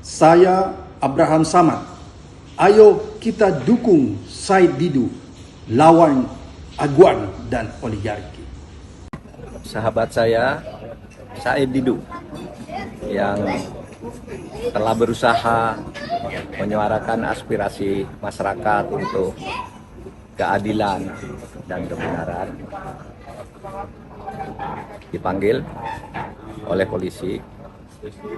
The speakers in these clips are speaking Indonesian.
Saya Abraham Samad. Ayo kita dukung Said Didu lawan aguan dan oligarki. Sahabat saya, Said Didu, yang telah berusaha menyuarakan aspirasi masyarakat untuk keadilan dan kebenaran, dipanggil oleh polisi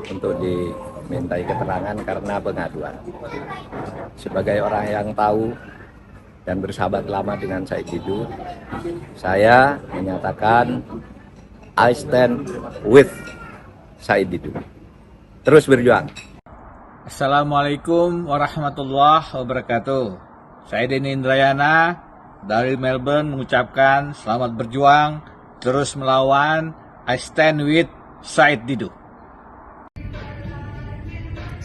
untuk dimintai keterangan karena pengaduan. Sebagai orang yang tahu dan bersahabat lama dengan Said Didu, saya menyatakan I stand with Said Didu. Terus berjuang. Assalamualaikum warahmatullahi wabarakatuh. Saya Denny Indrayana dari Melbourne mengucapkan selamat berjuang, terus melawan, I stand with Said Didu.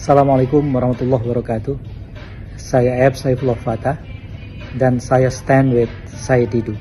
Assalamualaikum warahmatullahi wabarakatuh. Saya Eb Saifullah Fatah dan saya stand with Said Didu.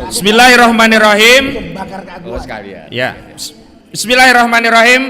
Bismillahirrahmanirrahim. Ya. Bismillahirrahmanirrahim.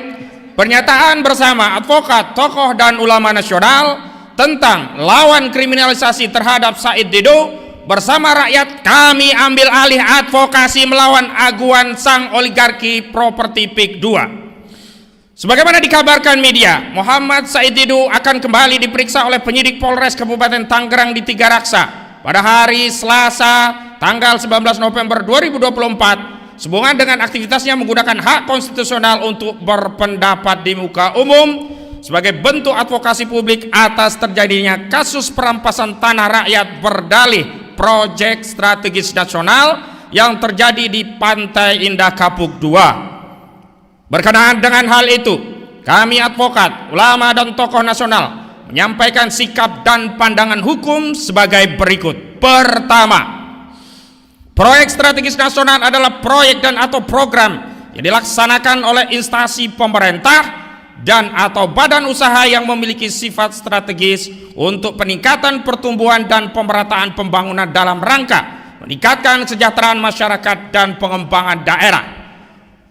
Pernyataan bersama advokat, tokoh dan ulama nasional tentang lawan kriminalisasi terhadap Said Didu. Bersama rakyat kami ambil alih advokasi melawan aguan sang oligarki properti PIK 2. Sebagaimana dikabarkan media, Muhammad Said Didu akan kembali diperiksa oleh penyidik Polres Kabupaten Tangerang di Tiga Raksa pada hari Selasa tanggal 19 November 2024 sehubungan dengan aktivitasnya menggunakan hak konstitusional untuk berpendapat di muka umum sebagai bentuk advokasi publik atas terjadinya kasus perampasan tanah rakyat berdalih proyek strategis nasional yang terjadi di Pantai Indah Kapuk 2. Berkenaan dengan hal itu, kami advokat, ulama dan tokoh nasional menyampaikan sikap dan pandangan hukum sebagai berikut. Pertama, proyek strategis nasional adalah proyek dan atau program yang dilaksanakan oleh instansi pemerintah dan atau badan usaha yang memiliki sifat strategis untuk peningkatan pertumbuhan dan pemerataan pembangunan dalam rangka meningkatkan kesejahteraan masyarakat dan pengembangan daerah.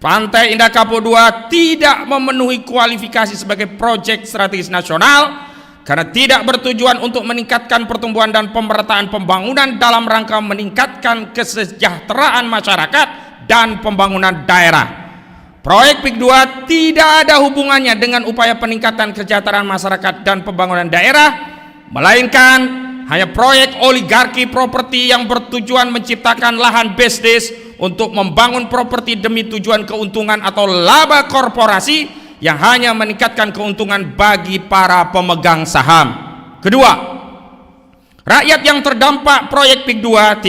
Pantai Indah Kapuk 2 tidak memenuhi kualifikasi sebagai proyek strategis nasional karena tidak bertujuan untuk meningkatkan pertumbuhan dan pemerataan pembangunan dalam rangka meningkatkan kesejahteraan masyarakat dan pembangunan daerah. Proyek PIK 2 tidak ada hubungannya dengan upaya peningkatan kesejahteraan masyarakat dan pembangunan daerah, melainkan hanya proyek oligarki properti yang bertujuan menciptakan lahan bisnis untuk membangun properti demi tujuan keuntungan atau laba korporasi yang hanya meningkatkan keuntungan bagi para pemegang saham. Kedua, rakyat yang terdampak proyek PIK 2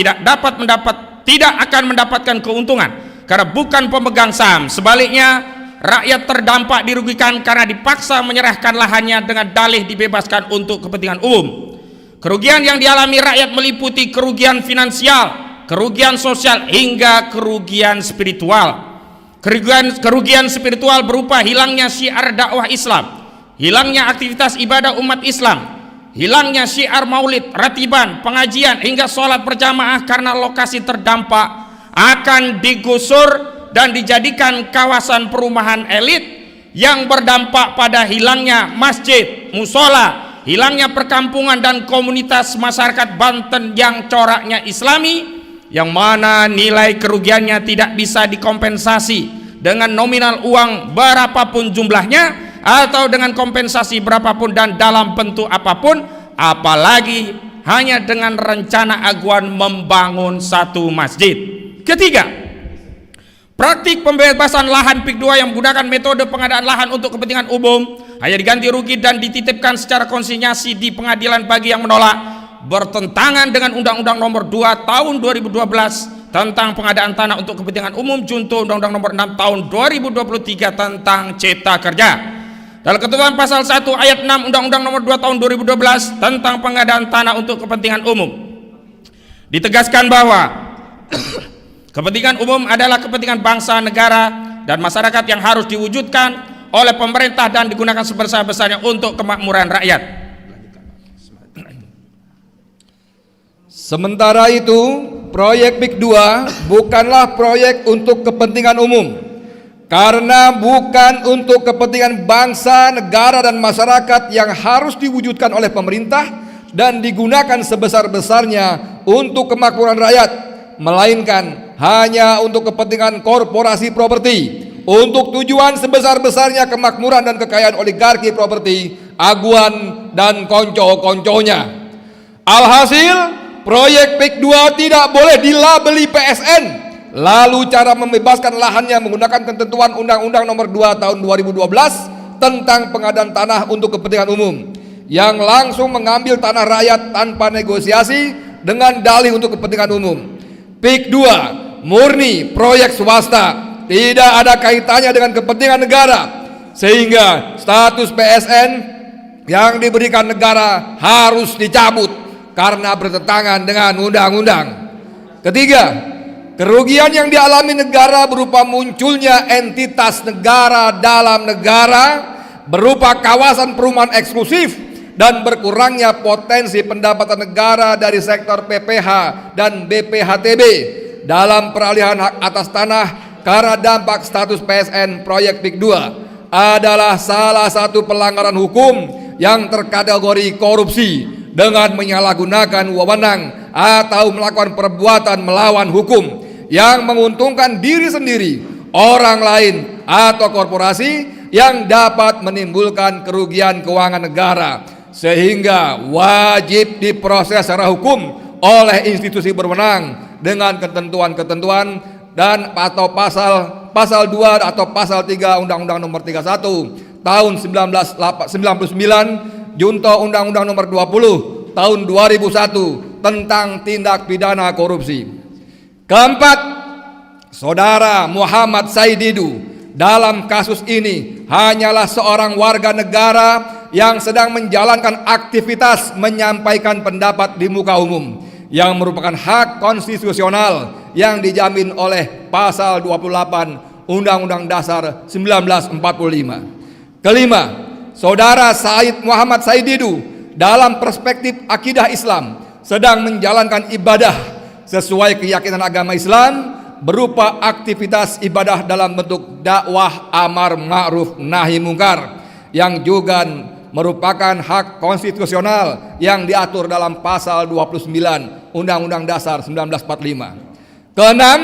tidak akan mendapatkan keuntungan karena bukan pemegang saham. Sebaliknya, rakyat terdampak dirugikan karena dipaksa menyerahkan lahannya dengan dalih dibebaskan untuk kepentingan umum. Kerugian yang dialami rakyat meliputi kerugian finansial, kerugian sosial hingga kerugian spiritual. Kerugian spiritual berupa hilangnya syiar dakwah Islam, hilangnya aktivitas ibadah umat Islam, hilangnya syiar maulid, ratiban, pengajian hingga sholat berjamaah karena lokasi terdampak akan digusur dan dijadikan kawasan perumahan elit yang berdampak pada hilangnya masjid, musola, hilangnya perkampungan dan komunitas masyarakat Banten yang coraknya Islami, yang mana nilai kerugiannya tidak bisa dikompensasi dengan nominal uang berapapun jumlahnya atau dengan kompensasi berapapun dan dalam bentuk apapun, apalagi hanya dengan rencana Aguan membangun satu masjid. Ketiga, praktik pembebasan lahan PIK 2 yang menggunakan metode pengadaan lahan untuk kepentingan umum hanya diganti rugi dan dititipkan secara konsinyasi di pengadilan bagi yang menolak, bertentangan dengan Undang-Undang Nomor 2 Tahun 2012 tentang pengadaan tanah untuk kepentingan umum junto Undang-Undang Nomor 6 Tahun 2023 tentang Cipta Kerja. Dalam ketentuan pasal 1 ayat 6 Undang-Undang Nomor 2 Tahun 2012 tentang pengadaan tanah untuk kepentingan umum, ditegaskan bahwa kepentingan umum adalah kepentingan bangsa, negara, dan masyarakat yang harus diwujudkan oleh pemerintah dan digunakan sebesar-besarnya untuk kemakmuran rakyat. Sementara itu, proyek PIK 2 bukanlah proyek untuk kepentingan umum, karena bukan untuk kepentingan bangsa, negara, dan masyarakat yang harus diwujudkan oleh pemerintah dan digunakan sebesar-besarnya untuk kemakmuran rakyat, melainkan hanya untuk kepentingan korporasi properti, untuk tujuan sebesar-besarnya kemakmuran dan kekayaan oligarki properti Aguan dan konco-konconya. Alhasil, proyek PIK 2 tidak boleh dilabeli PSN. Lalu cara membebaskan lahannya menggunakan ketentuan Undang-Undang Nomor 2 Tahun 2012 tentang pengadaan tanah untuk kepentingan umum, yang langsung mengambil tanah rakyat tanpa negosiasi dengan dalih untuk kepentingan umum. PIK 2 murni proyek swasta, tidak ada kaitannya dengan kepentingan negara, sehingga status PSN yang diberikan negara harus dicabut karena bertentangan dengan undang-undang. Ketiga, kerugian yang dialami negara berupa munculnya entitas negara dalam negara, berupa kawasan perumahan eksklusif, dan berkurangnya potensi pendapatan negara dari sektor PPH dan BPHTB dalam peralihan hak atas tanah karena dampak status PSN proyek PIK 2 adalah salah satu pelanggaran hukum yang terkategori korupsi dengan menyalahgunakan wewenang atau melakukan perbuatan melawan hukum yang menguntungkan diri sendiri, orang lain, atau korporasi yang dapat menimbulkan kerugian keuangan negara, sehingga wajib diproses secara hukum oleh institusi berwenang dengan ketentuan-ketentuan dan atau pasal 2 atau pasal 3 Undang-Undang Nomor 31 Tahun 1999 junto Undang-Undang Nomor 20 Tahun 2001 tentang tindak pidana korupsi. Keempat, Saudara Muhammad Saididu dalam kasus ini hanyalah seorang warga negara yang sedang menjalankan aktivitas menyampaikan pendapat di muka umum yang merupakan hak konstitusional yang dijamin oleh pasal 28 Undang-Undang Dasar 1945. Kelima, Saudara Said Muhammad Saididu dalam perspektif akidah Islam sedang menjalankan ibadah sesuai keyakinan agama Islam berupa aktivitas ibadah dalam bentuk dakwah amar ma'ruf nahi mungkar yang juga merupakan hak konstitusional yang diatur dalam pasal 29 Undang-Undang Dasar 1945. Keenam,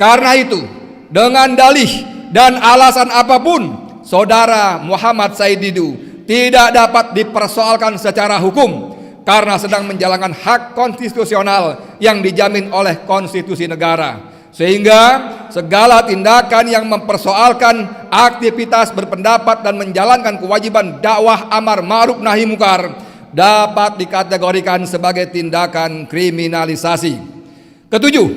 karena itu dengan dalih dan alasan apapun Saudara Muhammad Saididu tidak dapat dipersoalkan secara hukum karena sedang menjalankan hak konstitusional yang dijamin oleh konstitusi negara, sehingga segala tindakan yang mempersoalkan aktivitas berpendapat dan menjalankan kewajiban dakwah amar ma'ruf nahi mungkar dapat dikategorikan sebagai tindakan kriminalisasi. Ketujuh,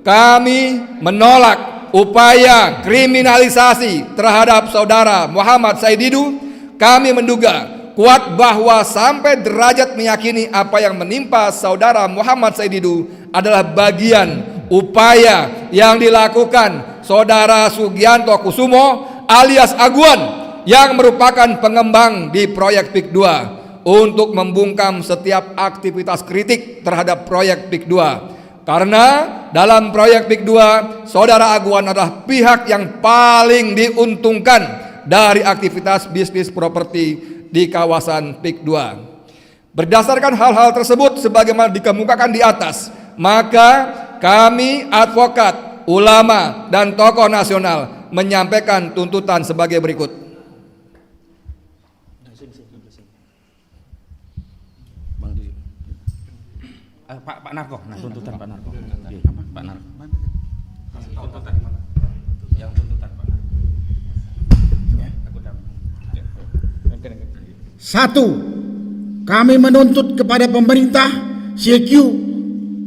kami menolak upaya kriminalisasi terhadap Saudara Muhammad Saididu. Kami menduga kuat bahwa sampai derajat meyakini apa yang menimpa Saudara Muhammad Saididu adalah bagian upaya yang dilakukan Saudara Sugianto Kusumo alias Aguan yang merupakan pengembang di proyek PIK 2 untuk membungkam setiap aktivitas kritik terhadap proyek PIK 2. Karena dalam proyek PIK 2, Saudara Aguan adalah pihak yang paling diuntungkan dari aktivitas bisnis properti di kawasan PIK 2. Berdasarkan hal-hal tersebut sebagaimana dikemukakan di atas, maka kami advokat, ulama, dan tokoh nasional menyampaikan tuntutan sebagai berikut. Pak Narko, nah tuntutan Pak Narko. Iya, Pak Narko. Tuntutan. Yang tuntutan Pak Narko. Aku dapat. Satu, kami menuntut kepada pemerintah CQ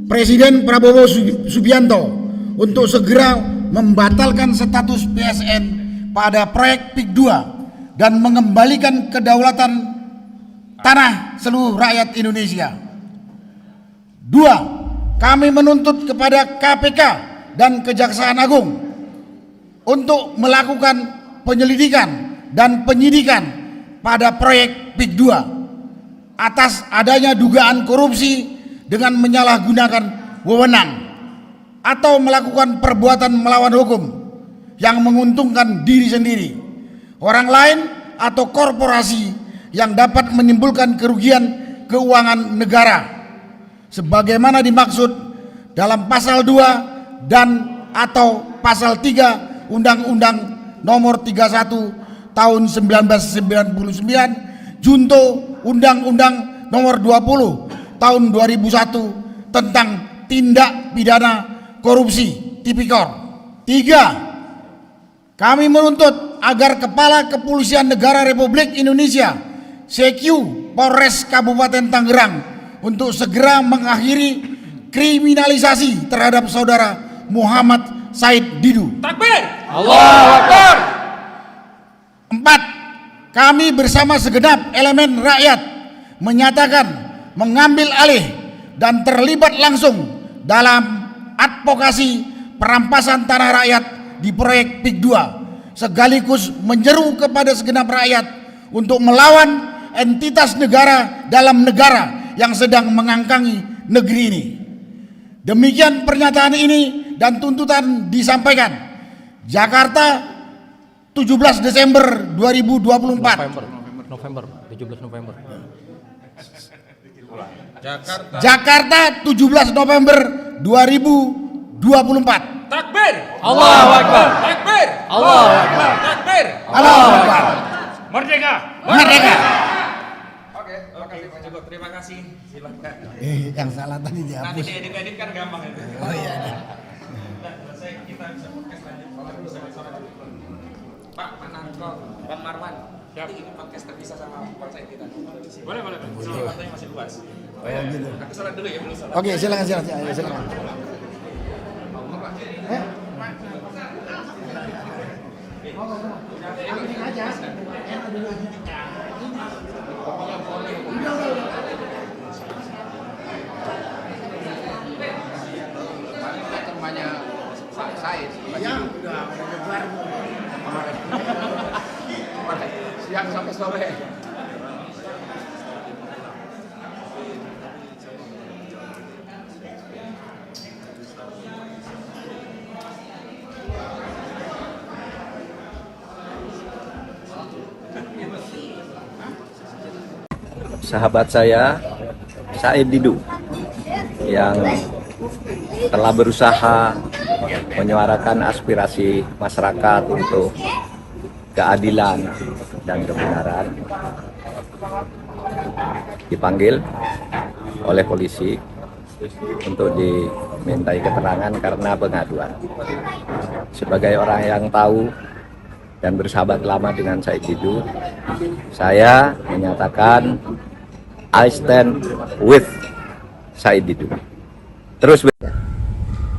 Presiden Prabowo Subianto untuk segera membatalkan status PSN pada proyek PIK 2 dan mengembalikan kedaulatan tanah seluruh rakyat Indonesia. Dua, kami menuntut kepada KPK dan Kejaksaan Agung untuk melakukan penyelidikan dan penyidikan pada proyek PIK 2 atas adanya dugaan korupsi dengan menyalahgunakan wewenang atau melakukan perbuatan melawan hukum yang menguntungkan diri sendiri, orang lain atau korporasi yang dapat menimbulkan kerugian keuangan negara sebagaimana dimaksud dalam pasal 2 dan atau pasal 3 Undang-Undang Nomor 31 Tahun 1999 junto Undang-Undang Nomor 20 Tahun 2001 tentang tindak pidana korupsi Tipikor. 3. Kami menuntut agar Kepala Kepolisian Negara Republik Indonesia CQ Polres Kabupaten Tangerang untuk segera mengakhiri kriminalisasi terhadap saudara Muhammad Said Didu. Takbir! Allahu Akbar! 4. Kami bersama segenap elemen rakyat menyatakan mengambil alih dan terlibat langsung dalam advokasi perampasan tanah rakyat di proyek PIK 2 sekaligus menyeru kepada segenap rakyat untuk melawan entitas negara dalam negara yang sedang mengangkangi negeri ini. Demikian pernyataan ini dan tuntutan disampaikan. Jakarta 17 Desember 2024. November 17 November. Jakarta 17 November 2024. Takbir! Allahu Akbar! Takbir! Allahu Akbar! Takbir! Allahu Akbar. Merdeka! Merdeka. Oke, Pak Joko, terima kasih. Silakan. Yang salah tadi Nanti dihapus. diedit-edit kan gampang itu. Oh iya. Udah selesai, kita bisa podcast lanjut. Kalau bisa sore dulu. Pak Narko, Bang Marwan. Siap. Ini podcast terpisah sama partai kita. Boleh. Soalnya partainya masih luas. Oh ya gitu. Aku sholat dulu ya, belum sholat. Oke, silakan. Siang sampai sore. Sahabat saya Said Didu yang telah berusaha menyuarakan aspirasi masyarakat untuk keadilan dan kebenaran dipanggil oleh polisi untuk dimintai keterangan karena pengaduan. Sebagai orang yang tahu dan bersahabat lama dengan Said Didu, saya menyatakan I stand with Said Didu. Terus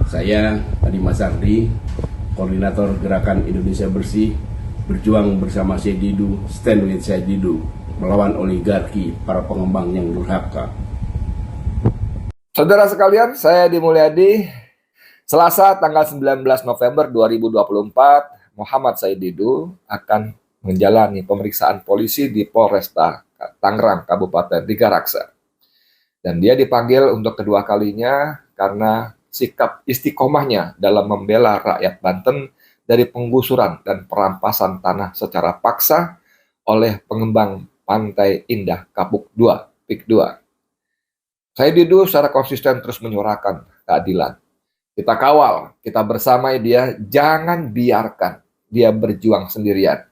saya Adi Masardi, koordinator Gerakan Indonesia Bersih, berjuang bersama Said Didu, stand with Said Didu, melawan oligarki para pengembang yang durhaka. Saudara sekalian, saya Adi Mulyadi. Selasa tanggal 19 November 2024, Muhammad Said Didu akan menjalani pemeriksaan polisi di Polresta Tangerang, Kabupaten Tiga Raksa. Dan dia dipanggil untuk kedua kalinya karena sikap istiqomahnya dalam membela rakyat Banten dari penggusuran dan perampasan tanah secara paksa oleh pengembang Pantai Indah Kapuk 2, PIK 2. Said Didu secara konsisten terus menyuarakan keadilan. Kita kawal, kita bersama dia, jangan biarkan dia berjuang sendirian.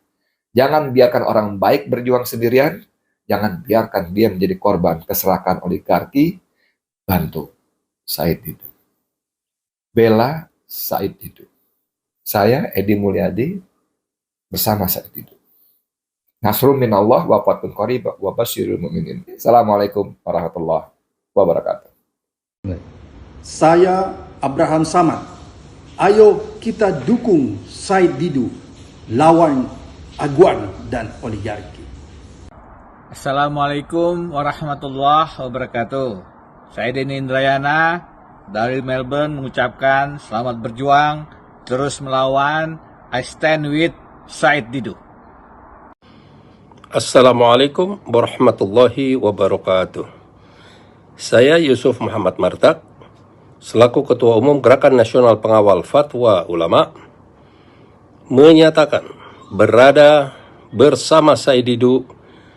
Jangan biarkan orang baik berjuang sendirian, jangan biarkan dia menjadi korban keserakahan oligarki. Bantu. Said Didu. Bela Said Didu. Saya Edi Mulyadi bersama Said Didu. Nasrun minallah wa fatun qarib wa basyiril mu'minin. Assalamualaikum warahmatullahi wabarakatuh. Saya Abraham Samad. Ayo kita dukung Said Didu, lawan aguan dan oligarki. Assalamualaikum warahmatullahi wabarakatuh. Saya Denny Indrayana dari Melbourne mengucapkan selamat berjuang, terus melawan. I stand with Said Didu. Assalamualaikum warahmatullahi wabarakatuh. Saya Yusuf Muhammad Martak, selaku Ketua Umum Gerakan Nasional Pengawal Fatwa Ulama, menyatakan berada bersama Said Didu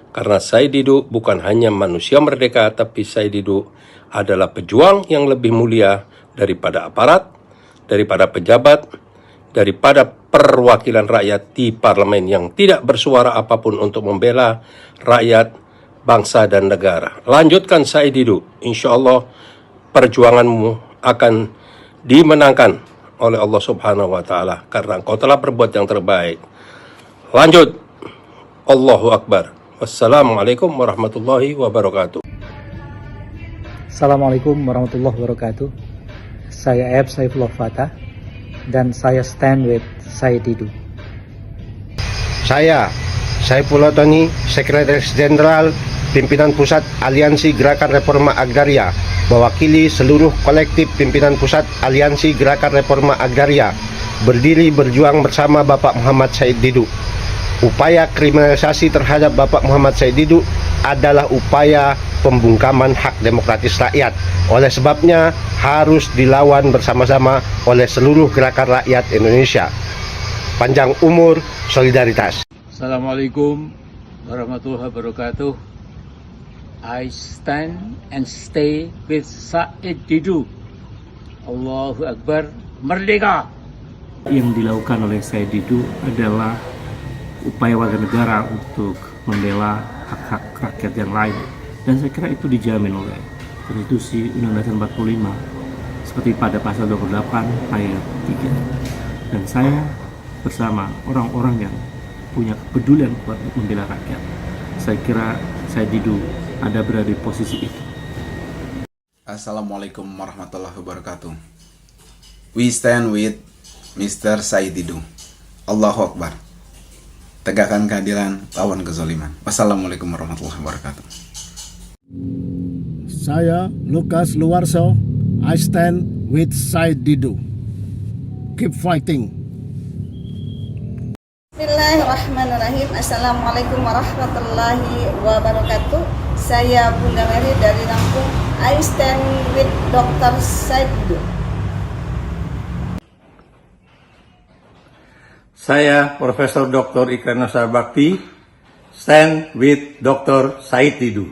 karena Said Didu bukan hanya manusia merdeka, tapi Said Didu adalah pejuang yang lebih mulia daripada aparat, daripada pejabat, daripada perwakilan rakyat di parlemen yang tidak bersuara apapun untuk membela rakyat, bangsa, dan negara. Lanjutkan Said Didu, insya Allah perjuanganmu akan dimenangkan oleh Allah Subhanahu wa Ta'ala karena engkau telah berbuat yang terbaik. Lanjut. Allahu Akbar. Wassalamualaikum warahmatullahi wabarakatuh. Assalamualaikum warahmatullahi wabarakatuh. Saya F. Saifullah Fatah dan saya stand with Said Didu. Saya Saifullah Tony, Sekretaris Jenderal Pimpinan Pusat Aliansi Gerakan Reforma Agraria, mewakili seluruh kolektif Pimpinan Pusat Aliansi Gerakan Reforma Agraria, berdiri berjuang bersama Bapak Muhammad Said Didu. Upaya kriminalisasi terhadap Bapak Muhammad Said Didu adalah upaya pembungkaman hak demokratis rakyat. Oleh sebabnya harus dilawan bersama-sama oleh seluruh gerakan rakyat Indonesia. Panjang umur, solidaritas. Assalamualaikum warahmatullahi wabarakatuh. I stand and stay with Said Didu. Allahu Akbar, merdeka. Yang dilakukan oleh Said Didu adalah upaya warga negara untuk membela hak-hak rakyat yang lain, dan saya kira itu dijamin oleh Konstitusi Undang-Undang 45 seperti pada pasal 28 ayat 3. Dan saya bersama orang-orang yang punya kepedulian buat membela rakyat. Saya kira Said Didu ada berada di posisi itu. Assalamualaikum warahmatullahi wabarakatuh. We stand with Mr. Said Didu. Allahu Akbar. Tegakkan keadilan, lawan kezaliman. Wassalamualaikum warahmatullahi wabarakatuh. Saya Lukas Luarso. I stand with Said Didu. Keep fighting. Bismillahirrahmanirrahim. Assalamualaikum warahmatullahi wabarakatuh. Saya Bunda Mary dari Lampung. I stand with Dr. Said Didu. Saya Profesor Dr. Ikran Nasar Bakti, stand with Dr. Said Didu.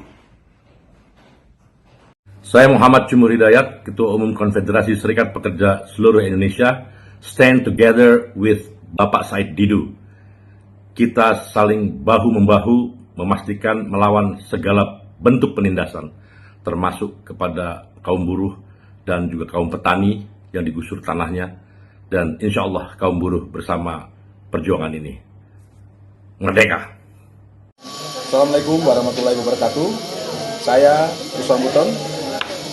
Saya Muhammad Cumur Hidayat, Ketua Umum Konfederasi Serikat Pekerja Seluruh Indonesia, stand together with Bapak Said Didu. Kita saling bahu-membahu memastikan melawan segala bentuk penindasan, termasuk kepada kaum buruh dan juga kaum petani yang digusur tanahnya, dan insya Allah kaum buruh bersama perjuangan ini. Merdeka. Assalamualaikum warahmatullahi wabarakatuh. Saya Usman Buton,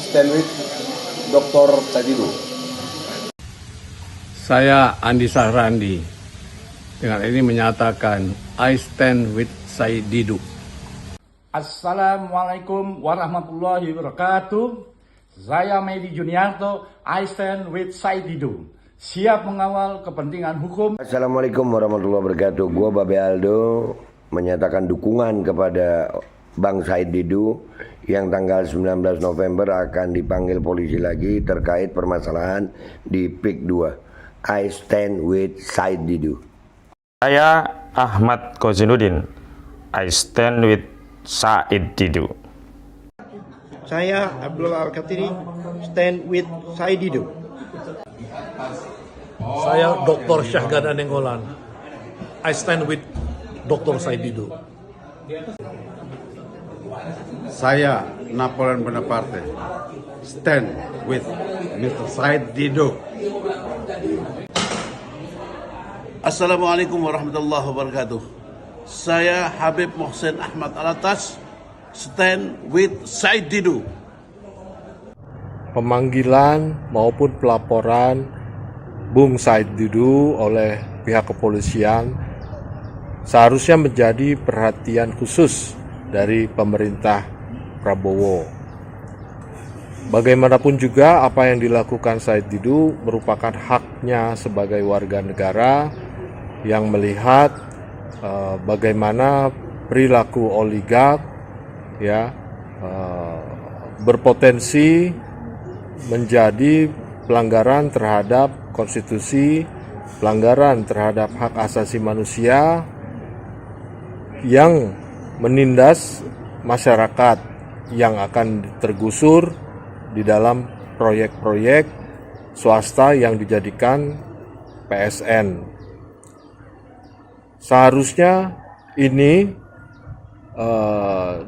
stand with Dr. Said Didu. Saya Andi Sahrandi. Dengan ini menyatakan I stand with Said Didu. Assalamualaikum warahmatullahi wabarakatuh. Saya Medi Juniarto, I stand with Said Didu. Siap mengawal kepentingan hukum. Assalamualaikum warahmatullahi wabarakatuh. Gua Babe Aldo menyatakan dukungan kepada Bang Said Didu yang tanggal 19 November akan dipanggil polisi lagi terkait permasalahan di PIK 2. I stand with Said Didu. Saya Ahmad Kozinuddin. I stand with Said Didu. Saya Abdullah Al-Katiri, stand with Said Didu. Saya Dr. Syahganda Nenggolan. I stand with Dr. Said Didu. Saya Napoleon Bonaparte. stand with Mr. Said Didu. Assalamualaikum warahmatullahi wabarakatuh. Saya Habib Mohsen Ahmad Alatas, stand with Said Didu. Pemanggilan maupun pelaporan Bung Said Didu oleh pihak kepolisian seharusnya menjadi perhatian khusus dari pemerintah Prabowo. Bagaimanapun juga apa yang dilakukan Said Didu merupakan haknya sebagai warga negara yang melihat bagaimana perilaku oligark ya berpotensi menjadi pelanggaran terhadap konstitusi, pelanggaran terhadap hak asasi manusia yang menindas masyarakat yang akan tergusur di dalam proyek-proyek swasta yang dijadikan PSN. Seharusnya ini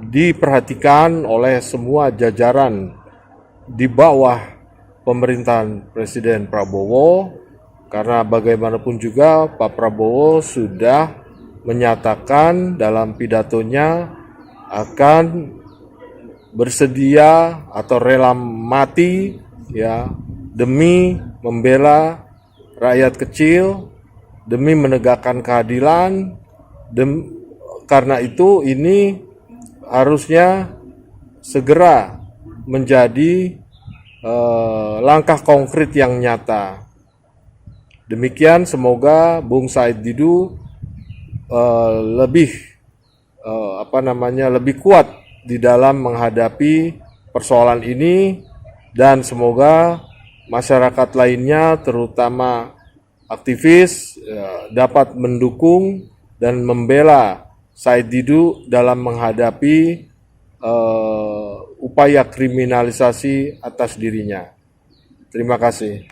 diperhatikan oleh semua jajaran di bawah pemerintahan Presiden Prabowo, karena bagaimanapun juga Pak Prabowo sudah menyatakan dalam pidatonya akan bersedia atau rela mati ya demi membela rakyat kecil, demi menegakkan keadilan. Karena itu ini harusnya segera menjadi langkah konkret yang nyata. Demikian, semoga Bung Said Didu lebih kuat di dalam menghadapi persoalan ini, dan semoga masyarakat lainnya terutama aktivis dapat mendukung dan membela Said Didu dalam menghadapi upaya kriminalisasi atas dirinya. Terima kasih.